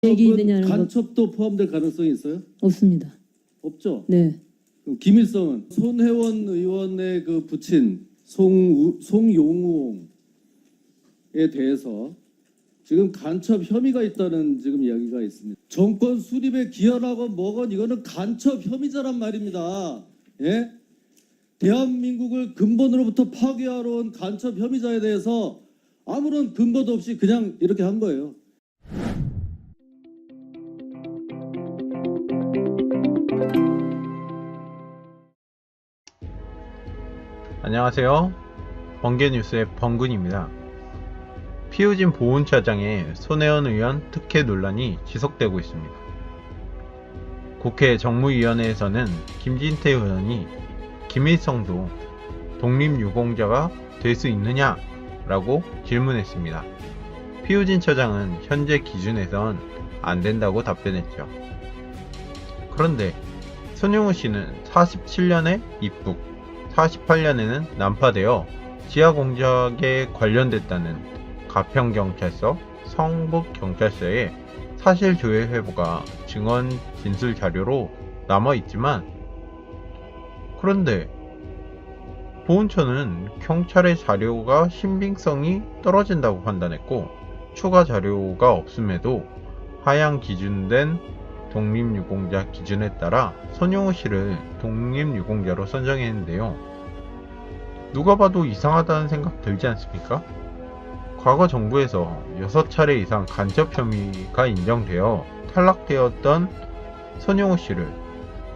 계획이 있느냐는 것 간첩도 포함될 가능성이 있어요? 없습니다. 없죠. 네. 그럼 김일성은 손혜원 의원의 그 부친 송용우에 대해서 지금 간첩 혐의가 있다는 지금 이야기가 있습니다. 정권 수립에 기여하건 뭐건 이거는 간첩 혐의자란 말입니다. 예? 대한민국을 근본으로부터 파괴하러 온 간첩 혐의자에 대해서 아무런 근거도 없이 그냥 이렇게 한 거예요. 안녕하세요. 번개뉴스의 번근입니다. 피우진 보훈처장의 손혜원 의원 특혜 논란이 지속되고 있습니다. 국회 정무위원회에서는 김진태 의원이 김일성도 독립유공자가 될 수 있느냐? 라고 질문했습니다. 피우진 처장은 현재 기준에선 안 된다고 답변했죠. 그런데 손용우 씨는 47년에 입국, 48년에는 난파되어 지하공작에 관련됐다는 가평경찰서, 성북경찰서의 사실조회 회부가 증언 진술 자료로 남아있지만, 그런데 보훈처는 경찰의 자료가 신빙성이 떨어진다고 판단했고, 추가 자료가 없음에도 하향 기준된 독립유공자 기준에 따라 손용우 씨를 독립유공자로 선정했는데요. 누가 봐도 이상하다는 생각 들지 않습니까? 과거 정부에서 6차례 이상 간첩 혐의가 인정되어 탈락되었던 손용우 씨를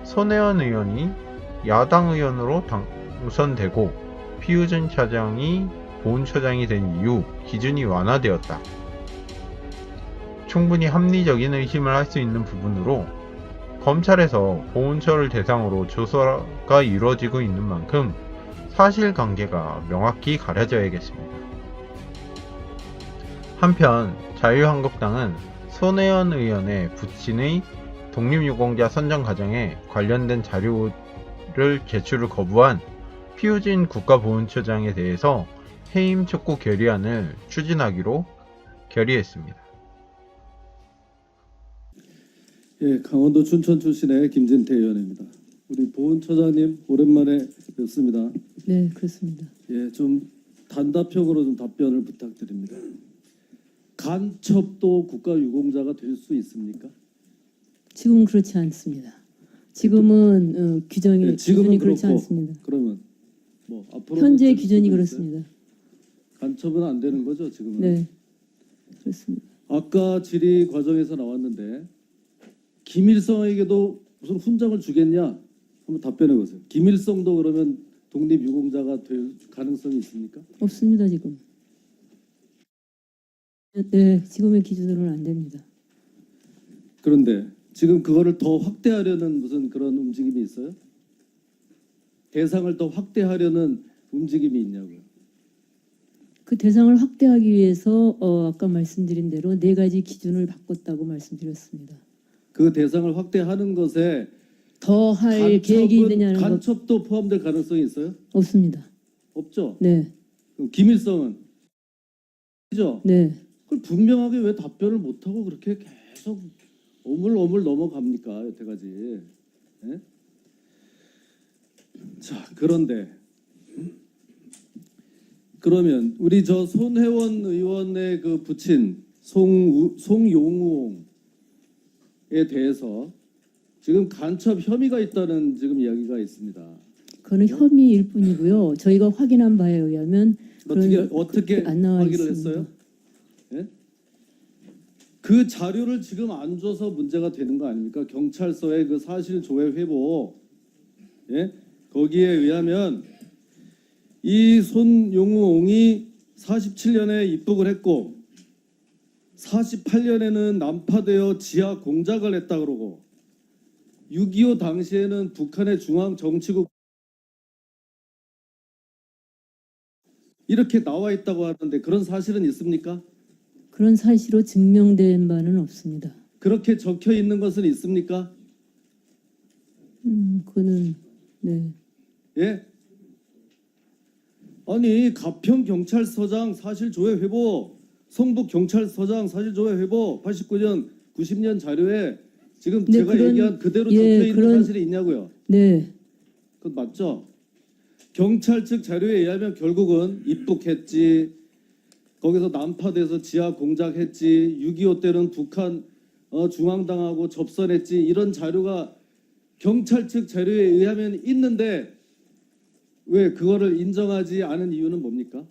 손혜원 의원이 야당 의원으로 당선되고 피우진 차장이 보훈처장이 된 이후 기준이 완화되었다. 충분히 합리적인 의심을 할 수 있는 부분으로 검찰에서 보훈처를 대상으로 조사가 이루어지고 있는 만큼 사실관계가 명확히 가려져야겠습니다. 한편 자유한국당은 손혜원 의원의 부친의 독립유공자 선정 과정에 관련된 자료를 제출을 거부한 피우진 국가보훈처장에 대해서 해임 촉구 결의안을 추진하기로 결의했습니다. 예, 강원도 춘천 출신의 김진태 의원입니다. 우리 보훈처장님 오랜만에 뵙습니다. 네, 그렇습니다. 예, 좀 단답형으로 좀 답변을 부탁드립니다. 간첩도 국가유공자가 될 수 있습니까? 지금은 그렇지 않습니다. 지금은 규정이 네, 지금은 기준이 그렇지 그렇고, 않습니다. 그러면 뭐 앞으로 현재 기준이 그렇습니다. 간첩은 안 되는 거죠, 지금은? 네, 그렇습니다. 아까 질의 과정에서 나왔는데 김일성에게도 무슨 훈장을 주겠냐? 한번 답변해 보세요. 김일성도 그러면 독립유공자가 될 가능성이 있습니까? 없습니다, 지금. 네, 지금의 기준으로는 안 됩니다. 그런데 지금 그거를 더 확대하려는 무슨 그런 움직임이 있어요? 대상을 더 확대하려는 움직임이 있냐고요? 그 대상을 확대하기 위해서 아까 말씀드린 대로 4가지 기준을 바꿨다고 말씀드렸습니다. 그 대상을 확대하는 것에 더 할 계획이 있느냐는 것 간첩도 포함될 가능성이 있어요? 없습니다. 없죠? 네, 그럼 김일성은? 그죠? 네. 그걸 분명하게 왜 답변을 못하고 그렇게 계속 오물오물 넘어갑니까? 여태까지. 예? 자, 그런데 그러면 우리 저 손혜원 의원의 그 부친 송용우에 대해서 지금 간첩 혐의가 있다는 지금 이야기가 있습니다. 그거는 혐의일 뿐이고요. 저희가 확인한 바에 의하면 어떻게 안 나와 확인을 있습니다. 했어요? 예? 그 자료를 지금 안 줘서 문제가 되는 거 아닙니까? 경찰서의 그 사실 조회 회보, 예? 거기에 의하면 이 손용우옹이 47년에 입국을 했고 48년에는 난파되어 지하 공작을 했다 그러고 6.25 당시에는 북한의 중앙정치국 이렇게 나와 있다고 하는데 그런 사실은 있습니까? 그런 사실로 증명된 바는 없습니다. 그렇게 적혀 있는 것은 있습니까? 그거는 네. 예? 아니 가평경찰서장 사실조회 회보, 성북경찰서장 사실조회 회보 89년 90년 자료에 지금 네, 제가 그런- 얘기한 그대로 예, 적혀 있는 그런- 사실이 있냐고요? 네, 그건 맞죠? 경찰 측 자료에 의하면 결국은 입북했지, 거기서 난파돼서 지하 공작했지, 6.25 때는 북한 중앙당하고 접선했지, 이런 자료가 경찰 측 자료에 의하면 있는데 왜 그거를 인정하지 않은 이유는 뭡니까?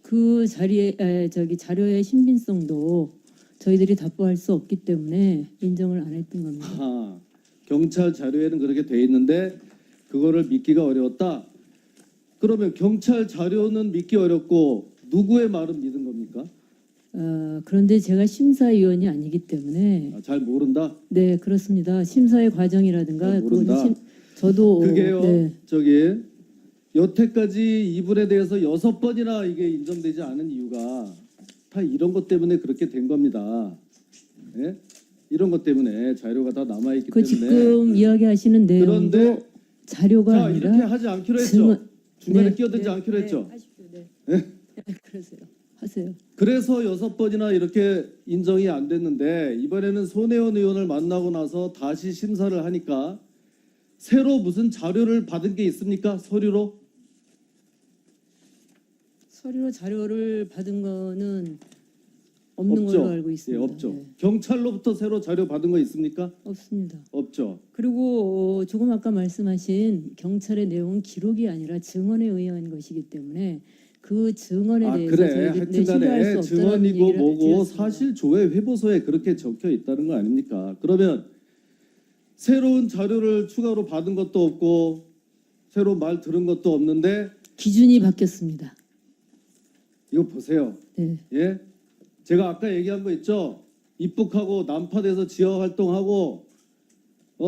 그 자료의 신빙성도 저희들이 답보할 수 없기 때문에 인정을 안 했던 겁니다. 아, 경찰 자료에는 그렇게 돼 있는데 그거를 믿기가 어려웠다. 그러면 경찰 자료는 믿기 어렵고 누구의 말은 믿은 겁니까? 그런데 제가 심사위원이 아니기 때문에 잘 모른다. 네, 그렇습니다. 심사의 과정이라든가 잘 모른다. 그거는 저도 그게요. 네, 저기 여태까지 이분에 대해서 6번이나 이게 인정되지 않은 이유가 다 이런 것 때문에 그렇게 된 겁니다. 예? 이런 것 때문에 자료가 다 남아 있기 그 때문에. 지금 이야기하시는 내용도 그런데 자료가 자, 아니라 이렇게 하지 않기로 했죠. 증언- 중간에 네, 끼어들지 네, 않기로 네, 했죠. 하십시오. 네. 예? 그러세요. 하세요. 그래서 6번이나 이렇게 인정이 안 됐는데 이번에는 손혜원 의원을 만나고 나서 다시 심사를 하니까 새로 무슨 자료를 받은 게 있습니까? 서류로? 서류로 자료를 받은 거는 없는 없죠. 걸로 알고 있습니다. 예, 없죠. 네, 경찰로부터 새로 자료 받은 거 있습니까? 없습니다. 없죠. 그리고 조금 아까 말씀하신 경찰의 내용은 기록이 아니라 증언에 의한 것이기 때문에 그 증언에 대해서 그래. 저희들이 신뢰할 하여튼간에 수 없다는 증언이고 얘기를 뭐고 드렸습니다. 사실 조회 회보서에 그렇게 적혀 있다는 거 아닙니까? 그러면 새로운 자료를 추가로 받은 것도 없고 새로 말 들은 것도 없는데 기준이 바뀌었습니다. 이거 보세요. 네. 예? 제가 아까 얘기한 거 있죠? 입북하고 난파돼서 지하 활동하고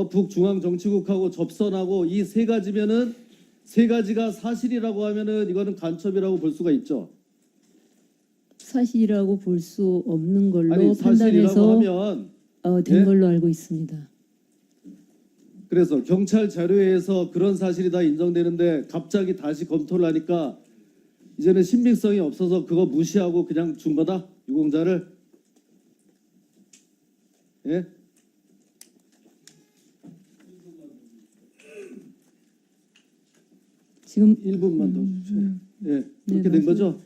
북중앙정치국하고 접선하고 이 세 가지면은 세 가지가 사실이라고 하면은 이거는 간첩이라고 볼 수가 있죠. 사실이라고 볼 수 없는 걸로 아니 사실이라고 판단해서 하면 된 예? 걸로 알고 있습니다. 그래서 경찰 자료에서 그런 사실이 다 인정되는데 갑자기 다시 검토를 하니까 이제는 신빙성이 없어서 그거 무시하고 그냥 준 거다? 유공자를? 예? 지금 1분만 더 주세요. 예, 그렇게 네, 된 거죠?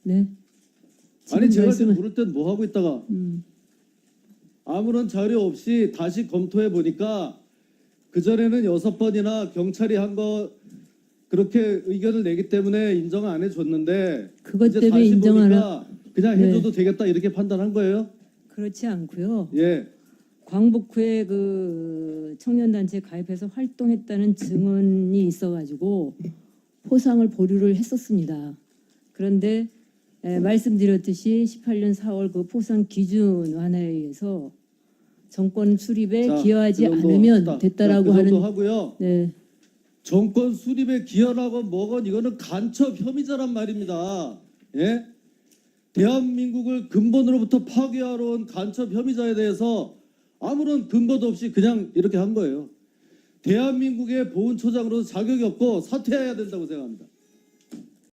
네. 아니 제가 말씀은- 지금 물을 땐 뭐 하고 있다가 아무런 자료 없이 다시 검토해 보니까 그전에는 6번이나 경찰이 한 거 그렇게 의견을 내기 때문에 인정을 안 해줬는데 그것 이제 때문에 다시 인정을 보니까 그냥 네. 해줘도 되겠다 이렇게 판단한 거예요? 그렇지 않고요. 예. 광복 후에 그 청년단체에 가입해서 활동했다는 증언이 있어가지고 포상을 보류를 했었습니다. 그런데 말씀드렸듯이 18년 4월 그 포상 기준 완화에 의해서 정권 수립에 자, 기여하지 그 정도 않으면 합시다. 됐다라고 자, 그 정도 하는 하고요. 네, 정권 수립에 기여라건 뭐건 이거는 간첩 혐의자란 말입니다. 예? 대한민국을 근본으로부터 파괴하러 온 간첩 혐의자에 대해서 아무런 근거도 없이 그냥 이렇게 한 거예요. 대한민국의 보훈처장으로서 자격이 없고 사퇴해야 된다고 생각합니다.